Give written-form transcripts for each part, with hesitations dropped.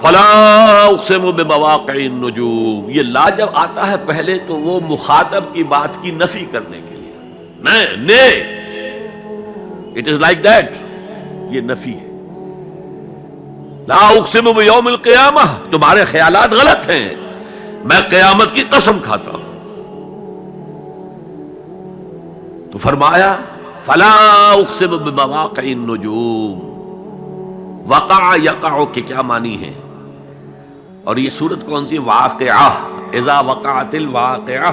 فلا اقسم بمواقع النجوم، یہ لا جب آتا ہے پہلے تو وہ مخاطب کی بات کی نفی کرنے کے لیے، اٹ از لائک دیٹ، یہ نفی ہے۔ لا اقسم بیوم القیامہ، تمہارے خیالات غلط ہیں، میں قیامت کی قسم کھاتا ہوں۔ تو فرمایا فلا اقسم بمواقع النجوم، وقع یقع کے کیا معنی ہے؟ اور یہ سورت کون سی؟ واقعہ، اذا وقعت الواقعہ،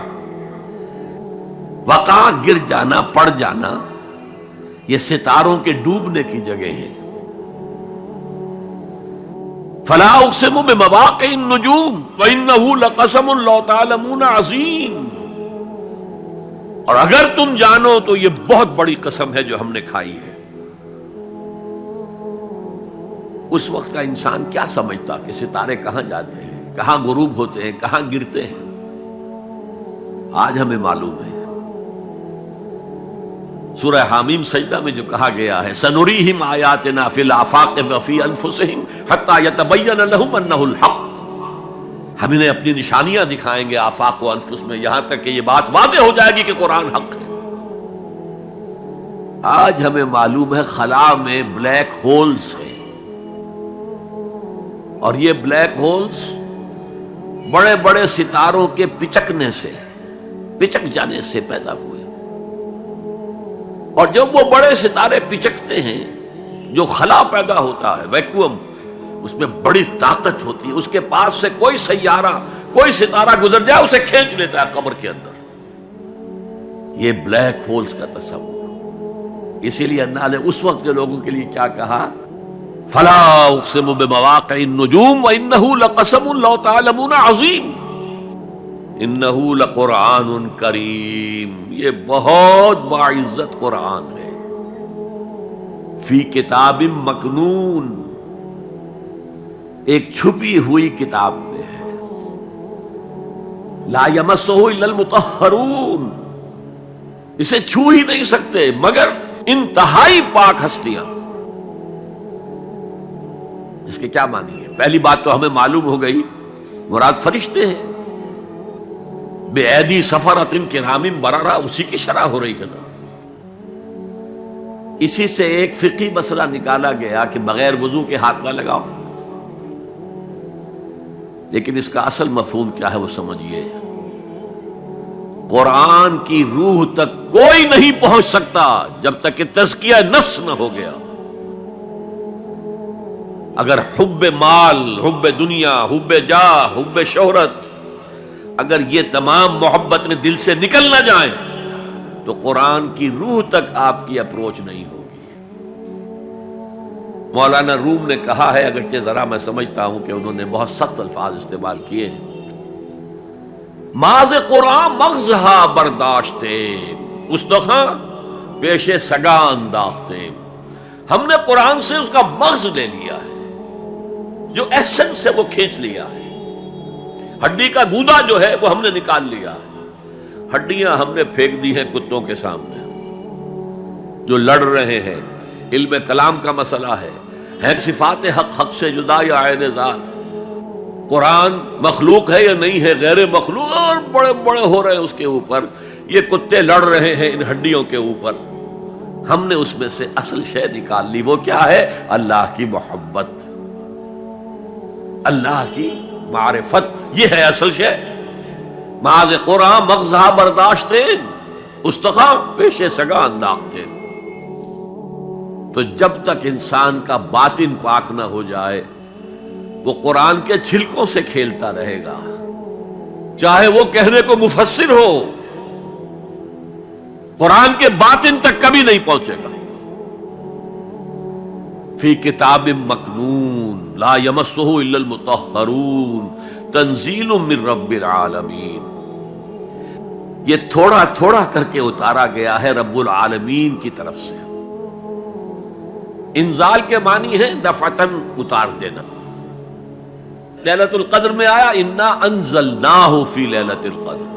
وقع گر جانا، پڑ جانا، یہ ستاروں کے ڈوبنے کی جگہ ہے۔ فلا اقسم بمواقع النجوم وانه لقسم لو تعلمون عظیم، اور اگر تم جانو تو یہ بہت بڑی قسم ہے جو ہم نے کھائی ہے۔ اس وقت کا انسان کیا سمجھتا کہ ستارے کہاں جاتے ہیں، کہاں غروب ہوتے ہیں، کہاں گرتے ہیں؟ آج ہمیں معلوم ہے۔ سورہ حامیم سجدہ میں جو کہا گیا ہے سنریہم آیاتنا فی الآفاق وفی انفسہم حتی یتبین لہم انہ الحق، ہم انہیں اپنی نشانیاں دکھائیں گے آفاق و انفس میں، یہاں تک کہ یہ بات واضح ہو جائے گی کہ قرآن حق ہے۔ آج ہمیں معلوم ہے خلا میں بلیک ہولز ہیں، اور یہ بلیک ہولز بڑے بڑے ستاروں کے پچکنے سے، پچک جانے سے پیدا ہوئے، اور جب وہ بڑے ستارے پچکتے ہیں، جو خلا پیدا ہوتا ہے، ویکیوم، اس میں بڑی طاقت ہوتی ہے، اس کے پاس سے کوئی سیارہ، کوئی ستارہ گزر جائے اسے کھینچ لیتا ہے قبر کے اندر۔ یہ بلیک ہولز کا تصور، اسی لیے اللہ نے اس وقت کے لوگوں کے لیے کیا کہا؟ فلا اقسم بمواقع النجوم وانه لقسم لو تعلمون عظیم، انه لقرآن کریم، یہ بہت باعزت قرآن ہے، فی کتاب مکنون، ایک چھپی ہوئی کتاب میں ہے، لا یمسہ الا المطہرون، اسے چھو ہی نہیں سکتے مگر انتہائی پاک ہستیاں۔ اس کے کیا معنی ہے؟ پہلی بات تو ہمیں معلوم ہو گئی، مراد فرشتے ہیں، بے ایدی سفرۃ کرام بررہ، اسی کی شرح ہو رہی ہے نا۔ اسی سے ایک فقہی مسئلہ نکالا گیا کہ بغیر وضو کے ہاتھ نہ لگاؤ، لیکن اس کا اصل مفہوم کیا ہے وہ سمجھیے۔ قرآن کی روح تک کوئی نہیں پہنچ سکتا جب تک کہ تزکیہ نفس نہ ہو گیا۔ اگر حب مال، حب دنیا، حب جاہ، حب شہرت، اگر یہ تمام محبت میں دل سے نکل نہ جائیں تو قرآن کی روح تک آپ کی اپروچ نہیں ہوگی۔ مولانا روم نے کہا ہے، اگرچہ ذرا میں سمجھتا ہوں کہ انہوں نے بہت سخت الفاظ استعمال کیے ہیں، ماز قرآن مغزہا برداشتے استخاں پیش سگا انداختے، ہم نے قرآن سے اس کا مغز لے لیا ہے، جو ایسنس سے وہ کھینچ لیا ہے، ہڈی کا گودا جو ہے وہ ہم نے نکال لیا ہے، ہڈیاں ہم نے پھینک دی ہیں کتوں کے سامنے جو لڑ رہے ہیں۔ علم کلام کا مسئلہ ہے صفات حق حق سے جدا یا عین ذات، قرآن مخلوق ہے یا نہیں ہے، غیر مخلوق، اور بڑے بڑے ہو رہے ہیں اس کے اوپر، یہ کتے لڑ رہے ہیں ان ہڈیوں کے اوپر۔ ہم نے اس میں سے اصل شے نکال لی، وہ کیا ہے؟ اللہ کی محبت، اللہ کی معرفت، یہ ہے اصل شے۔ معاذ قرآن مغزہ برداشتے استخاں پیش سگا انداختے۔ تو جب تک انسان کا باطن پاک نہ ہو جائے وہ قرآن کے چھلکوں سے کھیلتا رہے گا، چاہے وہ کہنے کو مفسر ہو، قرآن کے باطن تک کبھی نہیں پہنچے گا۔ فی کتاب مکنون لا یمسہ الا المطہرون تنزیل من رب العالمین، یہ تھوڑا تھوڑا کر کے اتارا گیا ہے رب العالمین کی طرف سے۔ انزال کے معنی ہے دفعتاً اتار دینا۔ لیلۃ القدر میں آیا انا انزلناہ فی لیلۃ القدر،